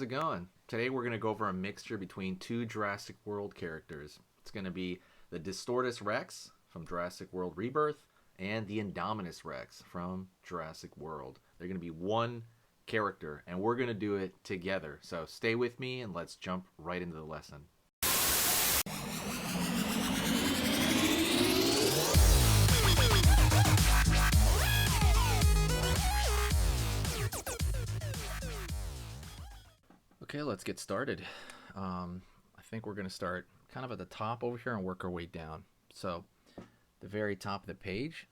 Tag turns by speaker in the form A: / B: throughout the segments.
A: How's it going? Today we're going to go over a mixture between two Jurassic World characters. It's going to be the Distortus Rex from Jurassic World Rebirth and the Indominus Rex from Jurassic World. They're going to be one character and we're going to do it together. So stay with me and let's jump right into the lesson. Okay, let's get started. I think we're going to start kind of at the top over here and work our way down. So the very top of the page,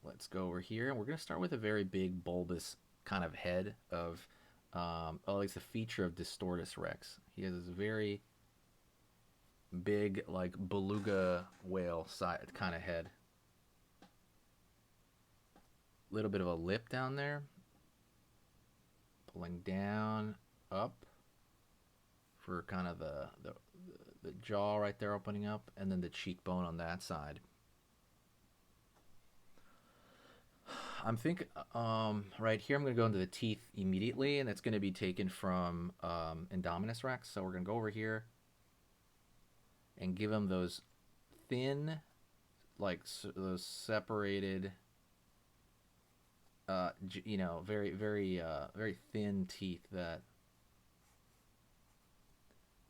A: let's go over here and we're going to start with a very big bulbous kind of head of, at least a feature of Distortus Rex. He has this very big, like beluga whale side kind of head. Little bit of a lip down there, pulling down, up. For kind of the jaw right there opening up, and then the cheekbone on that side. I'm thinking right here I'm going to go into the teeth immediately, and it's going to be taken from Indominus Rex. So we're going to go over here and give him those thin, like those separated, very thin teeth that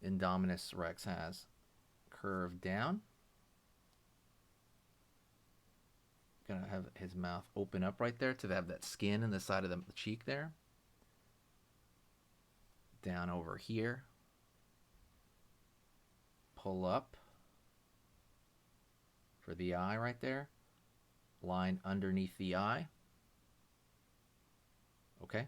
A: Indominus Rex has. Curve down. Gonna have his mouth open up right there to have that skin in the side of the cheek there. Down over here. Pull up for the eye right there. Line underneath the eye. Okay.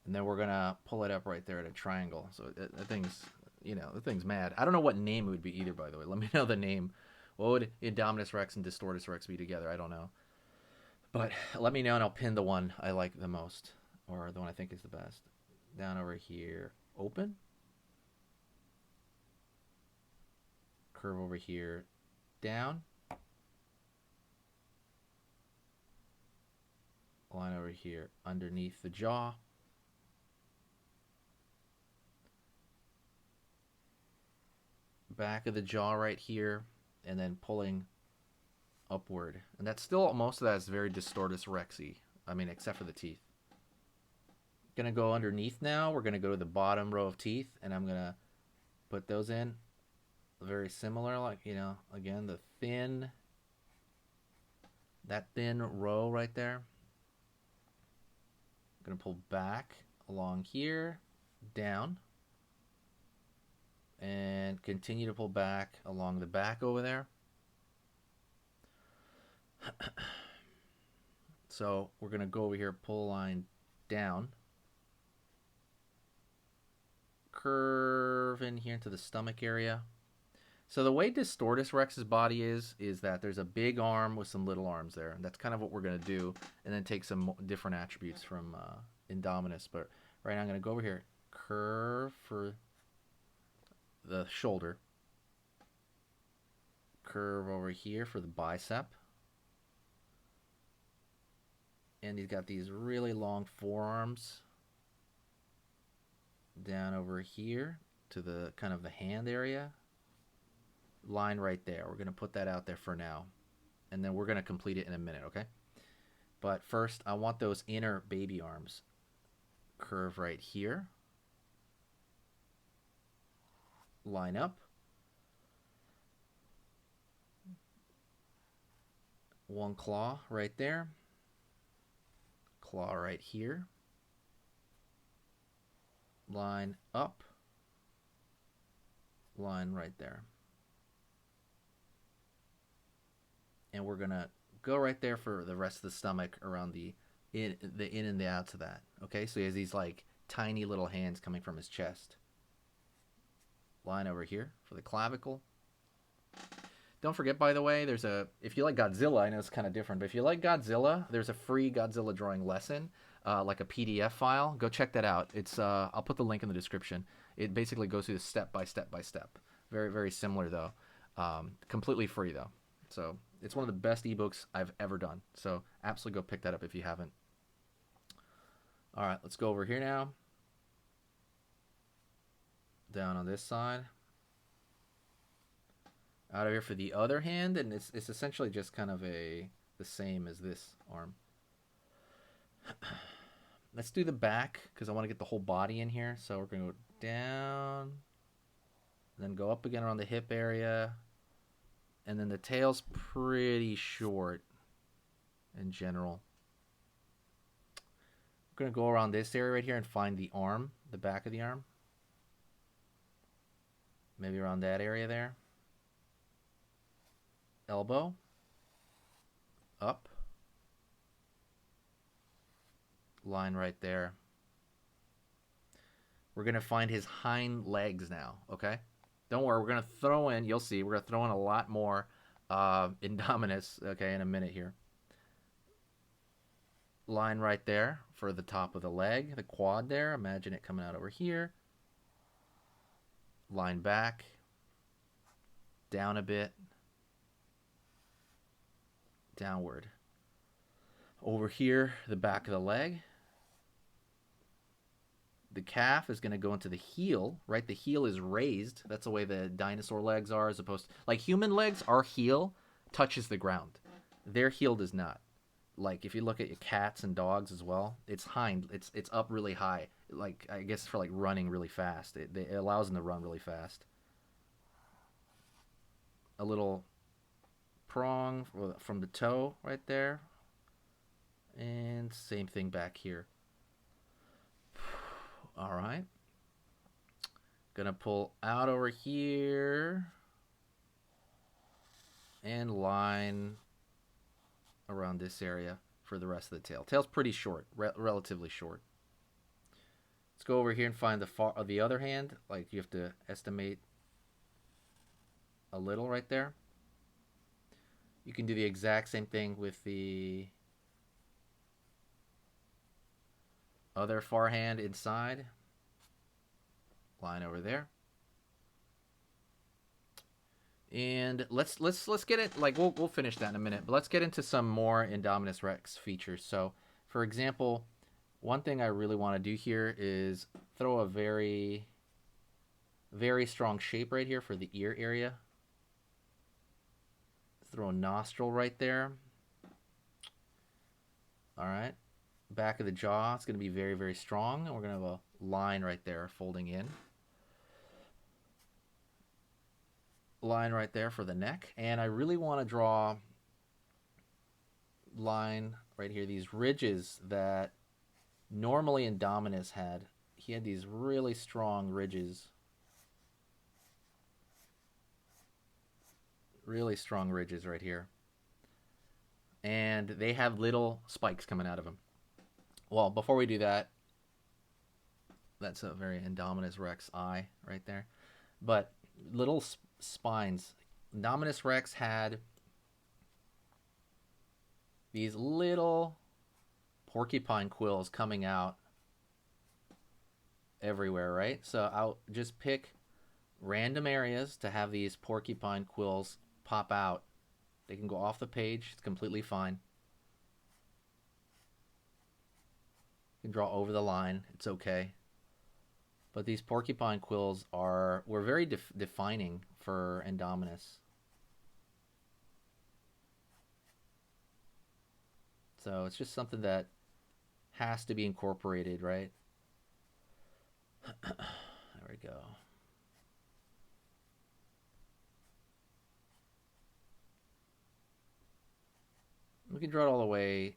A: And then we're gonna pull it up right there at a triangle. So that thing's, the thing's mad. I don't know what name it would be either, by the way. Let me know the name. What would Indominus Rex and Distortus Rex be together? I don't know. But let me know and I'll pin the one I like the most, or the one I think is the best. Down over here, open. Curve over here, down. Line over here, underneath the jaw. Back of the jaw right here, and then pulling upward. And that's still, most of that is very Distortus Rexy. I mean, except for the teeth. Gonna go underneath now. We're gonna go to the bottom row of teeth, and I'm gonna put those in. Very similar, like, again, the thin, that thin row right there. Gonna pull back along here, down. And continue to pull back along the back over there. So we're going to go over here, pull a line down. Curve in here into the stomach area. So the way Distortus Rex's body is that there's a big arm with some little arms there. And that's kind of what we're going to do. And then take some different attributes from Indominus. But right now I'm going to go over here. Curve for the shoulder. Curve over here for the bicep. And he's got these really long forearms down over here to the kind of the hand area. Line right there. We're going to put that out there for now. And then we're going to complete it in a minute, okay? But first, I want those inner baby arms. Curve right here. Line up. One claw right there. Claw right here. Line up. Line right there. And we're going to go right there for the rest of the stomach around the in and the outs of that. Okay, so he has these like tiny little hands coming from his chest. Line over here for the clavicle. Don't forget, by the way, if you like Godzilla, I know it's kind of different, but if you like Godzilla, there's a free Godzilla drawing lesson, like a PDF file. Go check that out. It's I'll put the link in the description. It basically goes through the step by step by step. Very, very similar though. Completely free though. So it's one of the best ebooks I've ever done. So absolutely go pick that up if you haven't. All right, let's go over here now. down on this side. Out of here for the other hand, and it's essentially just kind of the same as this arm. Let's do the back because I want to get the whole body in here. So we're going to go down, then go up again around the hip area, and then the tail's pretty short in general. We're going to go around this area right here and find the arm, the back of the arm. Maybe around that area there. Elbow. Up. Line right there. We're going to find his hind legs now, okay? Don't worry, we're going to throw in, you'll see, we're going to throw in a lot more Indominus, okay, in a minute here. Line right there for the top of the leg, the quad there. Imagine it coming out over here. Line back. Down a bit. Downward. Over here, the back of the leg. The calf is going to go into the heel, right? The heel is raised. That's the way the dinosaur legs are, as opposed to, like human legs, our heel touches the ground. Their heel does not. Like if you look at your cats and dogs as well, it's up really high. Like I guess for like running really fast. It allows them to run really fast. A little prong from the toe right there. And same thing back here. All right. Gonna pull out over here and line around this area for the rest of the tail. Tail's pretty short, relatively short. Let's go over here and find the other hand. Like you have to estimate a little right there. You can do the exact same thing with the other far hand inside. Line over there. And let's get it, like we'll finish that in a minute, but let's get into some more Indominus Rex features. So, for example, one thing I really want to do here is throw a very, very strong shape right here for the ear area. Throw a nostril right there. All right. Back of the jaw, it's going to be very, very strong. And we're going to have a line right there folding in. Line right there for the neck. And I really want to draw line right here, these ridges that normally Indominus had. He had these really strong ridges. Really strong ridges right here. And they have little spikes coming out of them. Well, before we do that, that's a very Indominus Rex eye right there. But little spines. Indominus Rex had these little porcupine quills coming out everywhere, right? So I'll just pick random areas to have these porcupine quills pop out. They can go off the page. It's completely fine. You can draw over the line. It's okay. But these porcupine quills were very defining for Indominus. So it's just something that has to be incorporated, right? There we go. We can draw it all the way,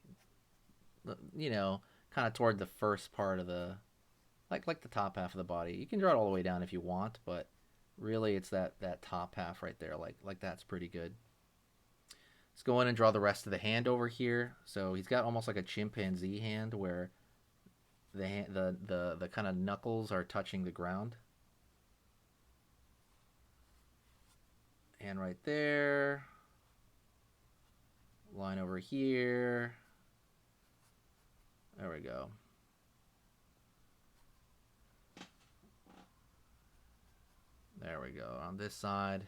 A: you know, kind of toward the first part of the, like the top half of the body. You can draw it all the way down if you want, but really it's that top half right there. Like that's pretty good. Let's go in and draw the rest of the hand over here. So he's got almost like a chimpanzee hand where the kind of knuckles are touching the ground. Hand right there. Line over here. There we go. There we go. On this side.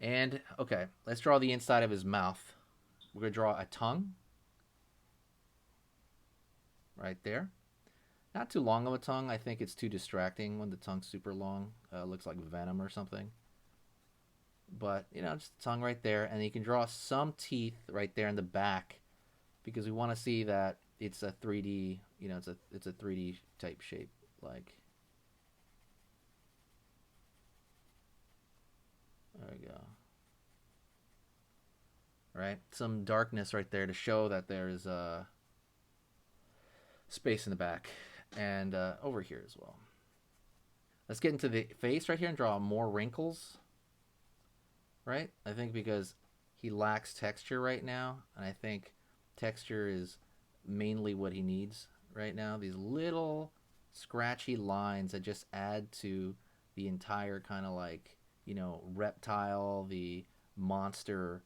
A: And, okay, let's draw the inside of his mouth. We're going to draw a tongue. Right there. Not too long of a tongue. I think it's too distracting when the tongue's super long. Looks like venom or something. But, you know, just the tongue right there. And you can draw some teeth right there in the back because we want to see that it's a 3D, you know, it's a 3D type shape. Like, there we go. Right? Some darkness right there to show that there's space in the back. And over here as well. Let's get into the face right here and draw more wrinkles. Right? I think because he lacks texture right now, and I think texture is mainly what he needs right now. These little scratchy lines that just add to the entire kind of like, you know, reptile, the monster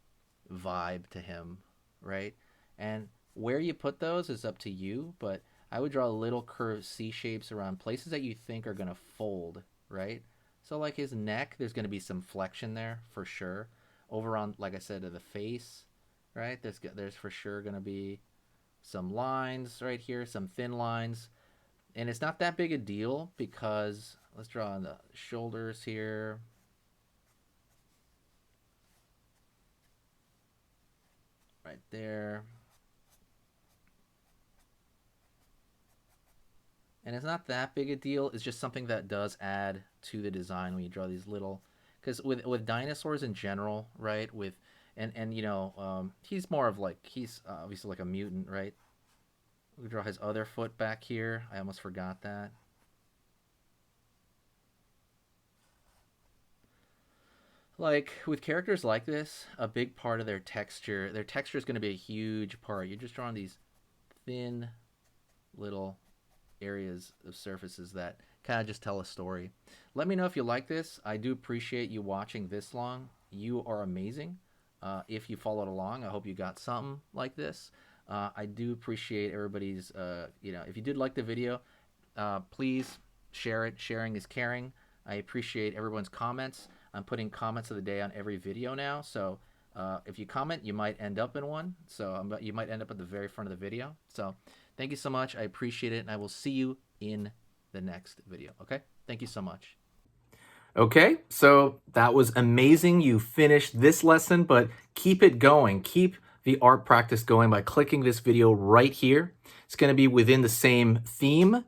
A: vibe to him, right? And where you put those is up to you, but I would draw little curved C shapes around places that you think are going to fold, right? So like his neck, there's going to be some flexion there for sure. Over on, like I said, to the face, right? There's for sure going to be some lines right here, some thin lines. And it's not that big a deal because let's draw on the shoulders here. Right there. And it's not that big a deal. It's just something that does add to the design when you draw these little, because with dinosaurs in general, right? With and you know, he's more of like he's obviously like a mutant, right? We draw his other foot back here. I almost forgot that. Like with characters like this, a big part of their texture is going to be a huge part. You're just drawing these thin little areas of surfaces that kind of just tell a story. Let me know if you like this. I do appreciate you watching this long. You are amazing. If you followed along, I hope you got something like this. I do appreciate everybody's, you know, if you did like the video, please share it. Sharing is caring. I appreciate everyone's comments. I'm putting comments of the day on every video now. So if you comment, you might end up in one. So you might end up at the very front of the video. So thank you so much. I appreciate it. And I will see you in the next video. Okay? Thank you so much. Okay, so that was amazing. You finished this lesson, but keep it going. Keep the art practice going by clicking this video right here. It's going to be within the same theme,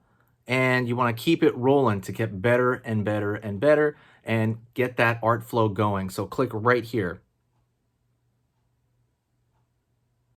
A: and you want to keep it rolling to get better and better and better and get that art flow going. So click right here.